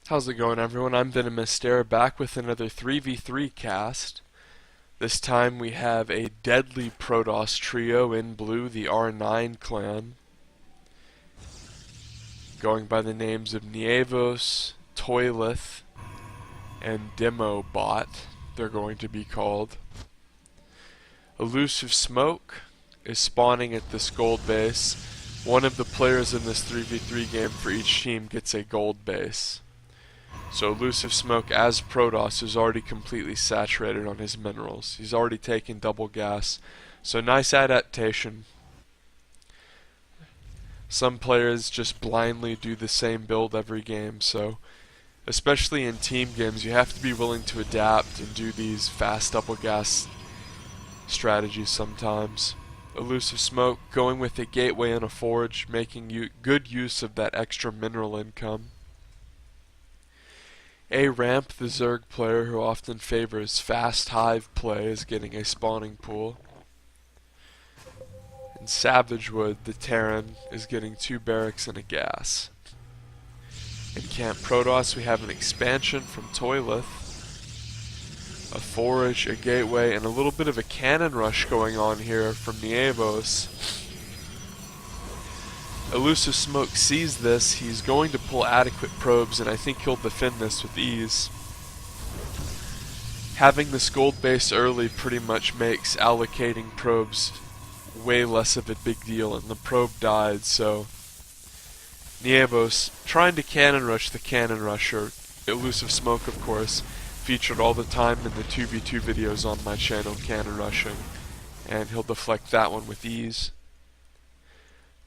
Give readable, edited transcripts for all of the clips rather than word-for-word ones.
How's it going, everyone? I'm VenomousStare, back with another 3v3 cast. This time we have a deadly Protoss trio in blue, the R9 clan, going by the names of Nievos, Toilith, and Demobot, they're going to be called. Elusive Smoke is spawning at this gold base. One of the players in this 3v3 game for each team gets a gold base. So Elusive Smoke, as Protoss, is already completely saturated on his minerals. He's already taken double gas. So nice adaptation. Some players just blindly do the same build every game, so especially in team games you have to be willing to adapt and do these fast double gas strategies sometimes. Elusive Smoke going with a gateway and a forge, making good use of that extra mineral income. A Ramp, the Zerg player who often favors fast hive play, is getting a spawning pool. And Savagewood, the Terran, is getting 2 barracks and a gas. In Camp Protoss we have an expansion from Toilith, a forge, a gateway, and a little bit of a cannon rush going on here from Nievos. Elusive Smoke sees this. He's going to pull adequate probes, and I think he'll defend this with ease. Having this gold base early pretty much makes allocating probes way less of a big deal, and the probe died, so Nievos trying to cannon rush the cannon rusher. Elusive Smoke, of course, featured all the time in the 2v2 videos on my channel, cannon rushing, and he'll deflect that one with ease.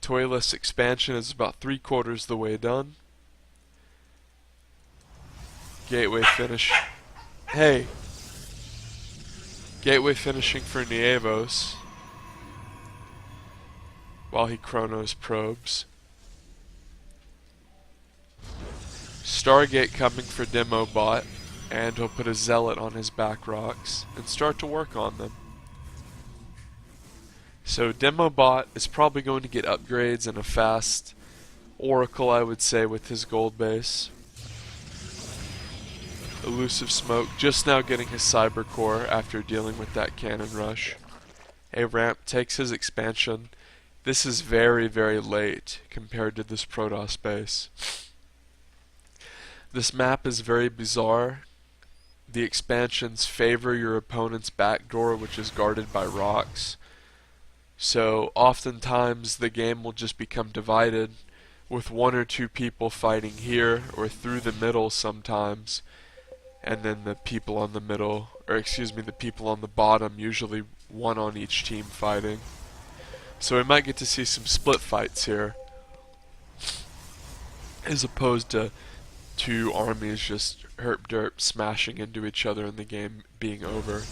Toilith's expansion is about 3/4 the way done. Gateway finish. Hey! Gateway finishing for Nievos while he chronos probes. Stargate coming for Demobot, and he'll put a Zealot on his back rocks and start to work on them. So Demobot is probably going to get upgrades and a fast Oracle, I would say, with his gold base. Elusive Smoke just now getting his Cyber Core after dealing with that cannon rush. A Ramp takes his expansion. This is very, very late compared to this Protoss base. This map is very bizarre. The expansions favor your opponent's backdoor, which is guarded by rocks. So oftentimes the game will just become divided with 1 or 2 people fighting here or through the middle sometimes, and then the people on the middle, or excuse me, the people on the bottom, usually 1 on each team fighting. So we might get to see some split fights here, as opposed to 2 armies just herp-derp smashing into each other and the game being over.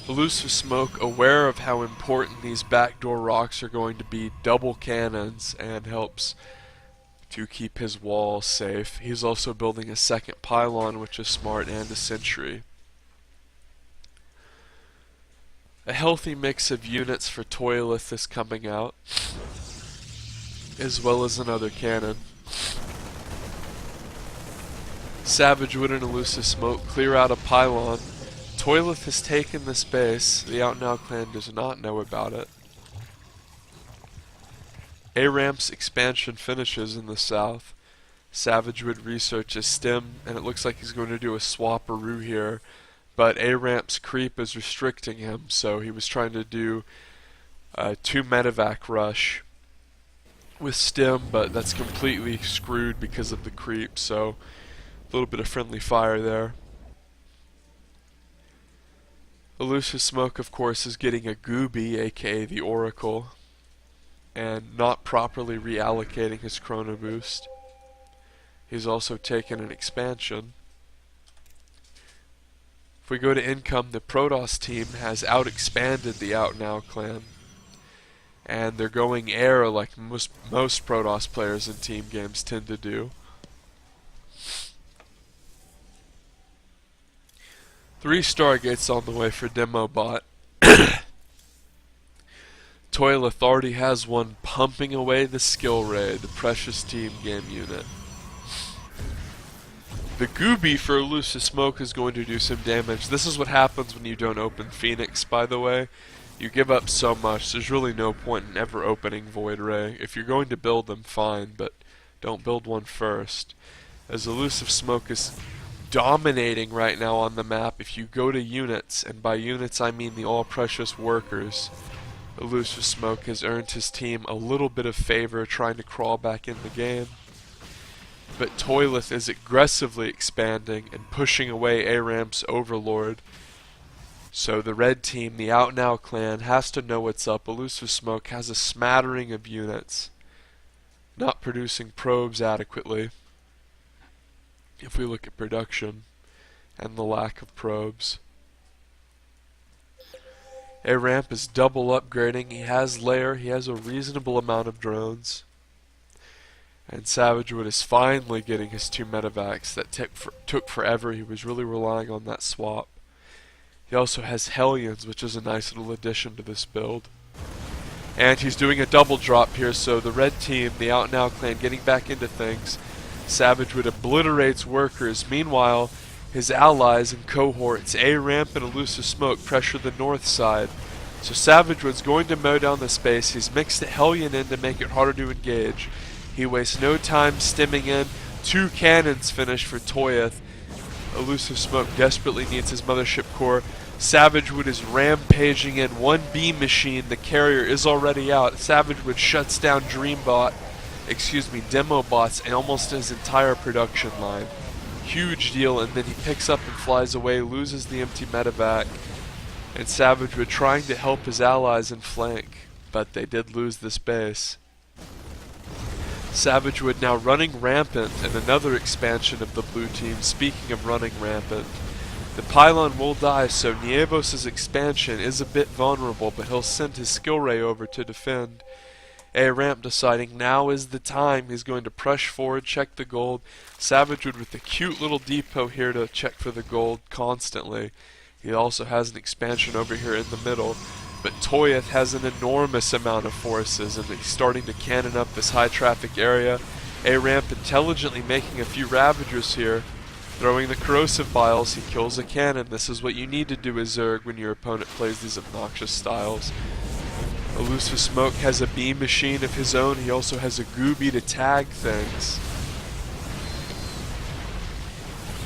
Elusive Smoke, aware of how important these backdoor rocks are going to be, double cannons, and helps to keep his wall safe. He's also building a second pylon, which is smart, and a sentry. A healthy mix of units for Toilith is coming out, as well as another cannon. Savagewood and Elusive Smoke clear out a pylon. Toilith has taken this base. The Out Now clan does not know about it. A-Ramp's expansion finishes in the south. Savagewood researches Stim, and it looks like he's going to do a swapperoo here, but A-Ramp's creep is restricting him, so he was trying to do a 2 medevac rush with Stim, but that's completely screwed because of the creep, so a little bit of friendly fire there. Elusive Smoke, of course, is getting a Gooby, aka the Oracle, and not properly reallocating his Chrono Boost. He's also taken an expansion. If we go to income, the Protoss team has out-expanded the Out Now clan, and they're going air like most Protoss players in team games tend to do. 3 Stargates on the way for Demobot. Toilith already has one pumping away the skill ray, the precious team game unit. The Gooby for Elusive Smoke is going to do some damage. This is what happens when you don't open Phoenix, by the way. You give up so much, there's really no point in ever opening Void Ray. If you're going to build them, fine, but don't build one first. As Elusive Smoke is dominating right now on the map, if you go to units, and by units I mean the all-precious workers, Elusive Smoke has earned his team a little bit of favor trying to crawl back in the game. But Toileth is aggressively expanding and pushing away A-Ramp's Overlord. So the red team, the Out Now clan, has to know what's up. Elusive Smoke has a smattering of units, not producing probes adequately. If we look at production and the lack of probes. A-Ramp is double upgrading. He has lair, he has a reasonable amount of drones. And Savagewood is finally getting his 2 medevacs that took forever. He was really relying on that swap. He also has Hellions, which is a nice little addition to this build. And he's doing a double drop here, so the red team, the Out Now clan, getting back into things. Savagewood obliterates workers. Meanwhile, his allies and cohorts, A-Ramp and Elusive Smoke, pressure the north side. So Savagewood's going to mow down the space. He's mixed a Hellion in to make it harder to engage. He wastes no time stimming in. 2 cannons finish for Toileth. Elusive Smoke desperately needs his mothership core. Savagewood is rampaging in. 1 beam machine. The carrier is already out. Savagewood shuts down Demo bots and almost his entire production line. Huge deal, and then he picks up and flies away, loses the empty medevac. And Savagewood trying to help his allies in flank, but they did lose this base. Savagewood now running rampant, and another expansion of the blue team. Speaking of running rampant, the pylon will die, so Nievos' expansion is a bit vulnerable, but he'll send his skill ray over to defend. A-Ramp deciding now is the time. He's going to push forward, check the gold. Savagewood with the cute little depot here to check for the gold constantly. He also has an expansion over here in the middle. But Toileth has an enormous amount of forces, and he's starting to cannon up this high traffic area. A-Ramp intelligently making a few Ravagers here. Throwing the corrosive vials, he kills a cannon. This is what you need to do as Zerg when your opponent plays these obnoxious styles. Elusive Smoke has a beam machine of his own. He also has a Gooby to tag things.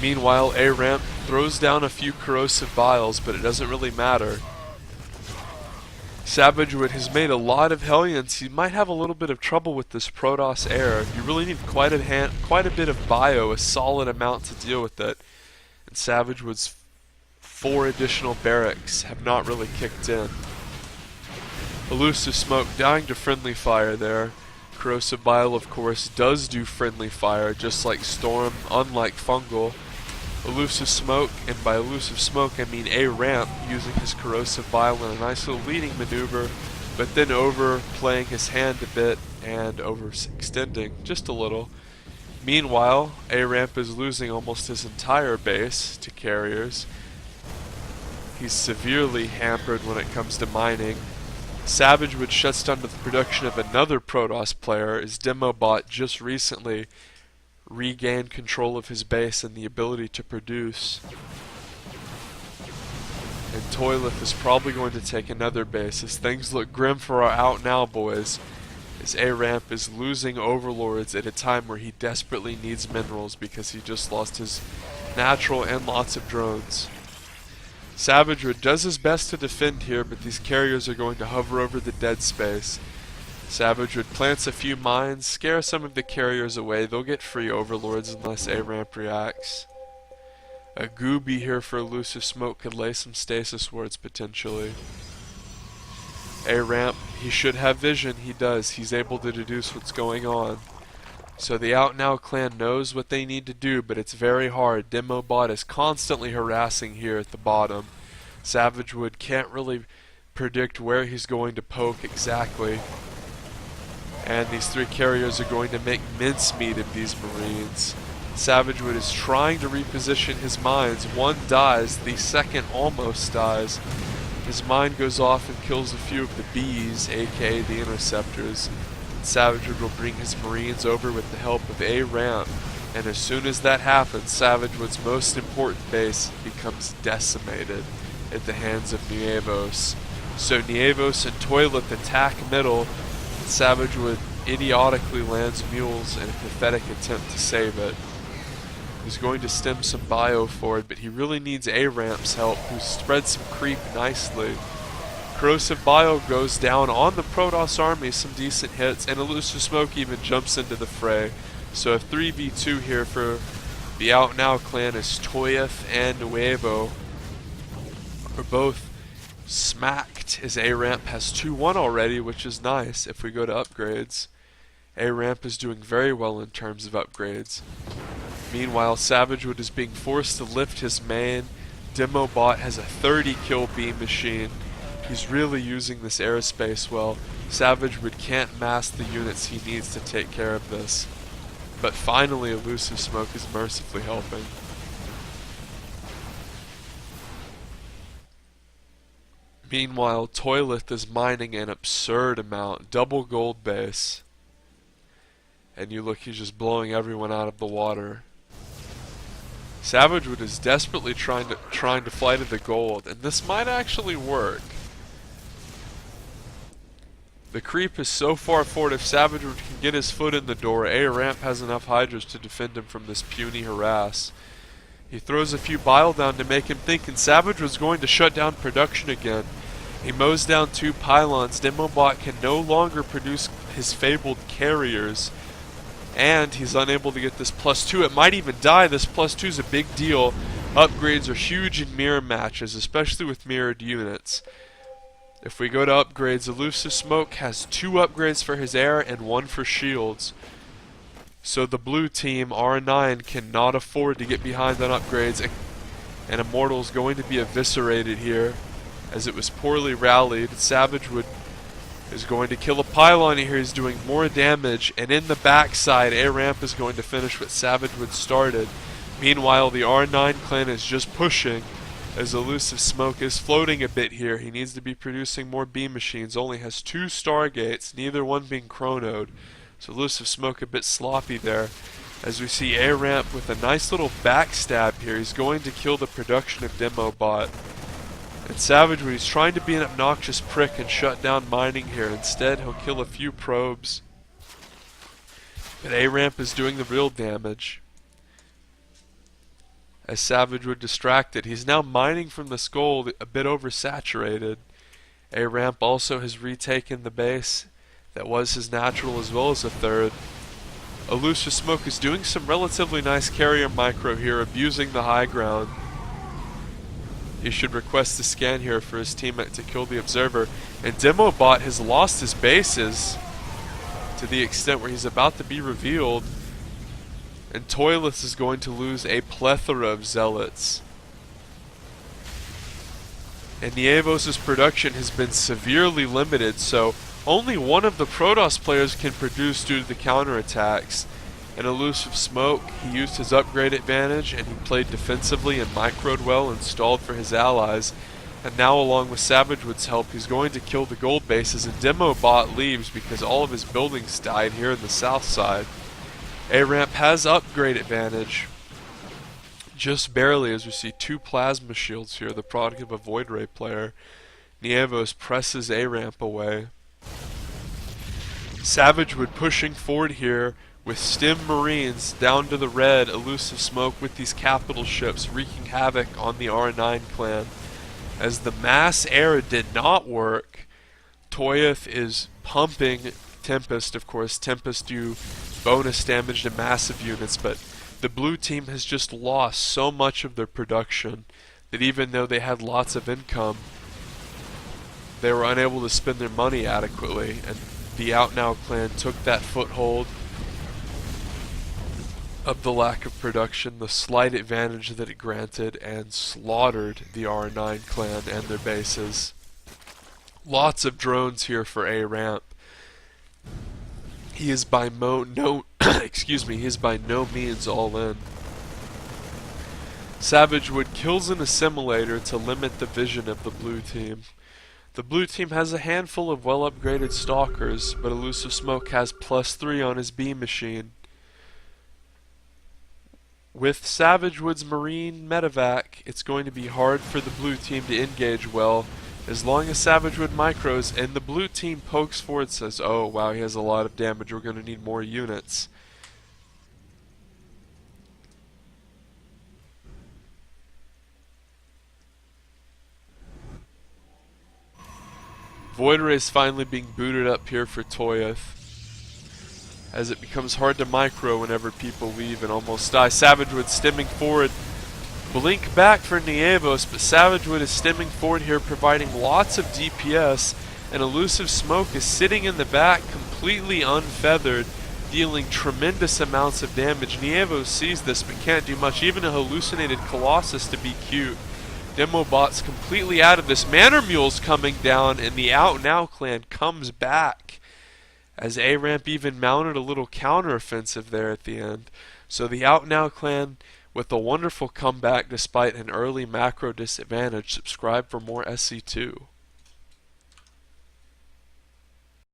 Meanwhile, A-Ramp throws down a few corrosive vials, but it doesn't really matter. Savagewood has made a lot of Hellions. He might have a little bit of trouble with this Protoss air. You really need quite a bit of bio, a solid amount to deal with it. And Savagewood's 4 additional barracks have not really kicked in. Elusive Smoke dying to friendly fire there. Corrosive Bile, of course, does do friendly fire, just like Storm, unlike Fungal. Elusive Smoke, and by Elusive Smoke I mean A-Ramp, using his Corrosive Bile in a nice little leading maneuver, but then overplaying his hand a bit and overextending just a little. Meanwhile, A-Ramp is losing almost his entire base to carriers. He's severely hampered when it comes to mining. Savagewood shuts down the production of another Protoss player, as Demobot just recently regained control of his base and the ability to produce. And Toileth is probably going to take another base, as things look grim for our Out Now boys, as A-Ramp is losing Overlords at a time where he desperately needs minerals because he just lost his natural and lots of drones. Savagewood does his best to defend here, but these carriers are going to hover over the dead space. Savagewood plants a few mines, scare some of the carriers away. They'll get free Overlords unless A-Ramp reacts. A Gooby here for Elusive Smoke could lay some stasis wards potentially. A-Ramp, he should have vision. He does. He's able to deduce what's going on. So the Out Now clan knows what they need to do, but it's very hard. Demobot is constantly harassing here at the bottom. Savagewood can't really predict where he's going to poke exactly. And these 3 carriers are going to make mincemeat of these Marines. Savagewood is trying to reposition his mines. 1 dies, the second almost dies. His mine goes off and kills a few of the bees, aka the interceptors. Savagewood will bring his Marines over with the help of A-Ramp. And as soon as that happens, Savagewood's most important base becomes decimated at the hands of Nuevos. So Nuevos and Toilet attack middle, and Savagewood idiotically lands mules in a pathetic attempt to save it. He's going to stem some bio forward, but he really needs A-Ramp's help, who spreads some creep nicely. Corrosive Bio goes down on the Protoss army, some decent hits, and Elusive Smoke even jumps into the fray. So a 3v2 here for the Out Now clan as Toyef and Nuevo are both smacked, as A-Ramp has 2-1 already, which is nice. If we go to upgrades, A-Ramp is doing very well in terms of upgrades. Meanwhile, Savagewood is being forced to lift his main. Demobot has a 30 kill beam machine. He's really using this airspace well. Savagewood can't mass the units he needs to take care of this. But finally, Elusive Smoke is mercifully helping. Meanwhile, Toilet is mining an absurd amount, double gold base. And you look, he's just blowing everyone out of the water. Savagewood is desperately trying to fly to the gold, and this might actually work. The creep is so far forward, if Savagewood can get his foot in the door, A-Ramp has enough Hydras to defend him from this puny harass. He throws a few bile down to make him think, and Savagewood's going to shut down production again. He mows down 2 pylons. Demobot can no longer produce his fabled carriers, and he's unable to get this +2. It might even die. This +2 is a big deal. Upgrades are huge in mirror matches, especially with mirrored units. If we go to upgrades, Elusive Smoke has 2 upgrades for his air and 1 for shields. So the blue team, R9, cannot afford to get behind on upgrades, and Immortal's going to be eviscerated here as it was poorly rallied. Savagewood is going to kill a pylon here. He's doing more damage, and in the backside, A-Ramp is going to finish what Savagewood started. Meanwhile, the R9 clan is just pushing, as Elusive Smoke is floating a bit here. He needs to be producing more beam machines. Only has 2 Stargates, neither one being chronoed. So Elusive Smoke a bit sloppy there. As we see A-Ramp with a nice little backstab here. He's going to kill the production of Demobot. And Savagewood, he's trying to be an obnoxious prick and shut down mining here. Instead, he'll kill a few probes. But A-Ramp is doing the real damage. As Savagewood distracted, he's now mining from this gold, a bit oversaturated. A-Ramp also has retaken the base that was his natural, as well as a third. Elusive Smoke is doing some relatively nice carrier micro here, abusing the high ground. He should request a scan here for his teammate to kill the observer. And Demobot has lost his bases to the extent where he's about to be revealed. And Toilus is going to lose a plethora of zealots. And Nuevos' production has been severely limited, so only one of the Protoss players can produce due to the counterattacks. And Elusive Smoke, he used his upgrade advantage, and he played defensively and microed well and stalled for his allies. And now, along with Savagewood's help, he's going to kill the gold bases, and Demobot leaves because all of his buildings died here in the south side. A-Ramp has upgrade advantage, just barely, as we see 2 plasma shields here, the product of a Void Ray player. Nuevos presses A-Ramp away. Savagewood pushing forward here with Stim Marines down to the red. Elusive Smoke with these capital ships wreaking havoc on the R9 clan. As the mass air did not work, Toyef is pumping Tempest. Of course, Tempest do bonus damage to massive units, but the blue team has just lost so much of their production that even though they had lots of income, they were unable to spend their money adequately, and the Out Now clan took that foothold of the lack of production, the slight advantage that it granted, and slaughtered the R9 clan and their bases. Lots of drones here for A-Ramp. He is by no means all in. Savagewood kills an assimilator to limit the vision of the blue team. The blue team has a handful of well upgraded stalkers, but Elusive Smoke has +3 on his beam machine. with Savage Wood's Marine medevac, it's going to be hard for the blue team to engage well. As long as Savage Wood micros and the blue team pokes forward, says, oh wow, he has a lot of damage, we're going to need more units. Void Ray is finally being booted up here for Toyoth, as it becomes hard to micro whenever people leave and almost die. Savage Wood stemming forward. Blink back for Nievos, but Savage Wood is stemming forward here, providing lots of DPS, and Elusive Smoke is sitting in the back completely unfeathered, dealing tremendous amounts of damage. Nievos sees this but can't do much, even a hallucinated Colossus to be cute. Demobot's completely out of this. Manor Mule's coming down, and the Out Now clan comes back, as A-Ramp even mounted a little counteroffensive there at the end. So the Out Now clan with a wonderful comeback despite an early macro disadvantage. Subscribe for more SC2.